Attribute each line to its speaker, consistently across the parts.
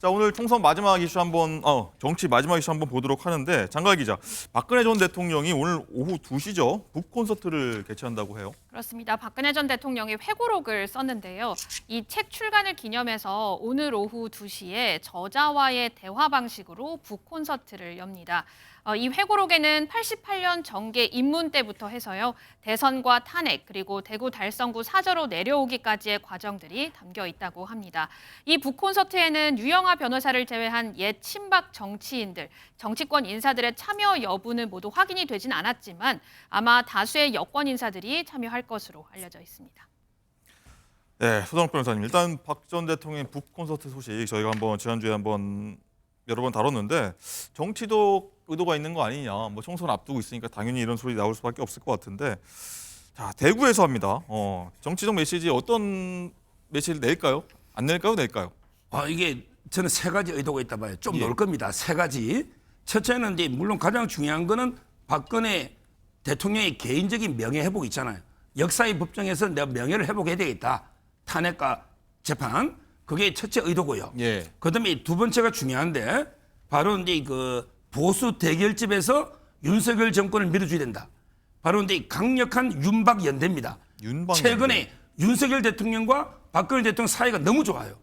Speaker 1: 자, 오늘 총선 마지막 이슈 한번 정치 마지막 이슈 한번 보도록 하는데 장갈 기자, 박근혜 전 대통령이 오늘 오후 2시죠. 북 콘서트를 개최한다고 해요.
Speaker 2: 그렇습니다. 박근혜 전 대통령이 회고록을 썼는데요. 이 책 출간을 기념해서 오늘 오후 2시에 저자와의 대화 방식으로 북 콘서트를 엽니다. 이 회고록에는 88년 정계 입문 때부터 해서요. 대선과 탄핵 그리고 대구 달성구 사저로 내려오기까지의 과정들이 담겨 있다고 합니다. 이 북 콘서트에는 유영하 변호사를 제외한 옛 친박 정치인들, 정치권 인사들의 참여 여부는 모두 확인이 되진 않았지만 아마 다수의 여권 인사들이 참여할 것으로 알려져 있습니다.
Speaker 1: 네, 소장욱 변호사님. 일단 박 전 대통령의 북 콘서트 소식 저희가 지난주에 여러 번 다뤘는데 정치도 의도가 있는 거 아니냐. 뭐 총선 앞두고 있으니까 당연히 이런 소리 나올 수밖에 없을 것 같은데. 자, 대구에서 합니다. 정치적 메시지 어떤 메시지를 낼까요? 안 낼까요? 낼까요?
Speaker 3: 이게 저는 세 가지 의도가 있다 봐요. 좀
Speaker 1: 예.
Speaker 3: 놀 겁니다. 세 가지. 첫째는 이제 물론 가장 중요한 거는 박근혜 대통령의 개인적인 명예 회복 있잖아요. 역사의 법정에서 내가 명예를 회복해야 되겠다. 탄핵과 재판. 그게 첫째 의도고요.
Speaker 1: 예.
Speaker 3: 그다음에 두 번째가 중요한데 바로 이제 그 보수 대결집에서 윤석열 정권을 밀어줘야 된다. 바로 이제 강력한 윤박 연대입니다. 최근에 윤석열 대통령과 박근혜 대통령 사이가 너무 좋아요.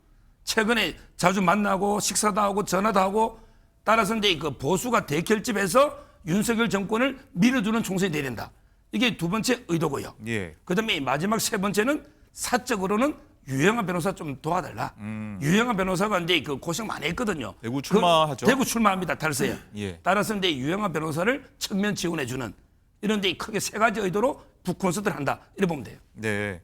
Speaker 3: 최근에 자주 만나고 식사도 하고 전화도 하고 따라서 이제 그 보수가 대결집에서 윤석열 정권을 밀어주는 총선이 돼야 된다. 이게 두 번째 의도고요.
Speaker 1: 예.
Speaker 3: 그다음에 마지막 세 번째는 사적으로는 유영하 변호사 좀 도와달라. 유영하 변호사가 이제 그 고생 많이 했거든요.
Speaker 1: 대구 출마하죠.
Speaker 3: 대구 출마합니다. 탈세에.
Speaker 1: 예.
Speaker 3: 따라서 이제 유영하 변호사를 전면 지원해주는 이런 데 크게 세 가지 의도로 북 콘서트를 한다. 이렇게 보면 돼요.
Speaker 1: 네.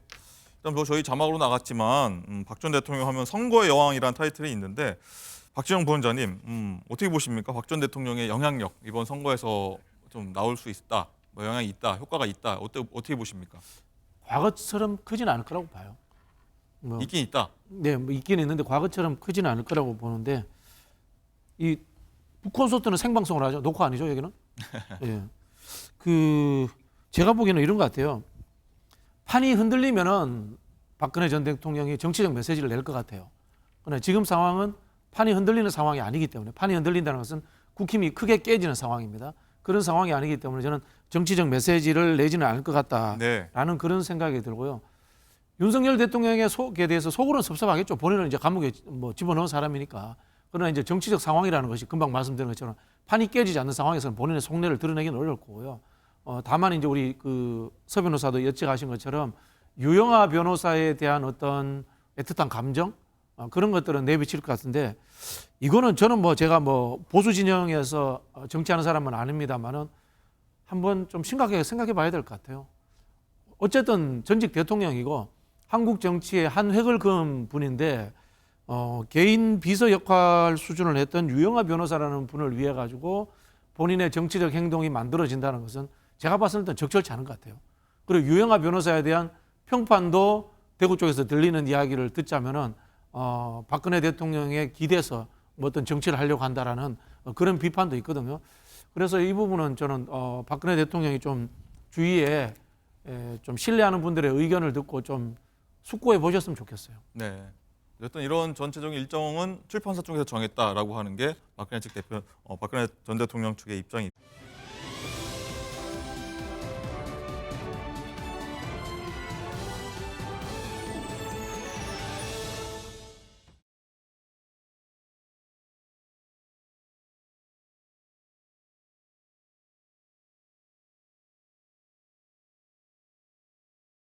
Speaker 1: 일단 저희 자막으로 나갔지만 박 전 대통령 하면 선거의 여왕이라는 타이틀이 있는데 박지영 부원장님 어떻게 보십니까? 박 전 대통령의 영향력 이번 선거에서 좀 나올 수 있다, 뭐 영향이 있다, 효과가 있다. 어떻게 보십니까?
Speaker 4: 과거처럼 크지는 않을 거라고 봐요.
Speaker 1: 있긴 있다.
Speaker 4: 네, 뭐 있긴 있는데 과거처럼 크지는 않을 거라고 보는데 이 북콘서트는 생방송을 하죠. 녹화 아니죠, 여기는? 예. 제가 보기에는 이런 것 같아요. 판이 흔들리면은 박근혜 전 대통령이 정치적 메시지를 낼 것 같아요. 그러나 지금 상황은 판이 흔들리는 상황이 아니기 때문에 판이 흔들린다는 것은 국힘이 크게 깨지는 상황입니다. 그런 상황이 아니기 때문에 저는 정치적 메시지를 내지는 않을 것 같다라는 그런 생각이 들고요. 윤석열 대통령의 속에 대해서 속으로는 섭섭하겠죠. 본인은 이제 감옥에 집어넣은 사람이니까. 그러나 이제 정치적 상황이라는 것이 금방 말씀드린 것처럼 판이 깨지지 않는 상황에서는 본인의 속내를 드러내기는 어려울 거고요. 다만 이제 우리 서 변호사도 여쭤가신 것처럼 유영하 변호사에 대한 어떤 애틋한 감정 그런 것들은 내비칠 것 같은데 이거는 저는 제가 보수 진영에서 정치하는 사람은 아닙니다만은 한번 좀 심각하게 생각해 봐야 될 것 같아요. 어쨌든 전직 대통령이고 한국 정치의 한 획을 그은 분인데 개인 비서 역할 수준을 했던 유영하 변호사라는 분을 위해 가지고 본인의 정치적 행동이 만들어진다는 것은 제가 봤을 때 적절치 않은 것 같아요. 그리고 유영하 변호사에 대한 평판도 대구 쪽에서 들리는 이야기를 듣자면은 박근혜 대통령에 기대서 어떤 정치를 하려고 한다라는 그런 비판도 있거든요. 그래서 이 부분은 저는 박근혜 대통령이 좀 주위에 좀 신뢰하는 분들의 의견을 듣고 좀 숙고해 보셨으면 좋겠어요.
Speaker 1: 네. 어떤 이런 전체적인 일정은 출판사 쪽에서 정했다라고 하는 게 박근혜 전 대통령 측의 입장입니다.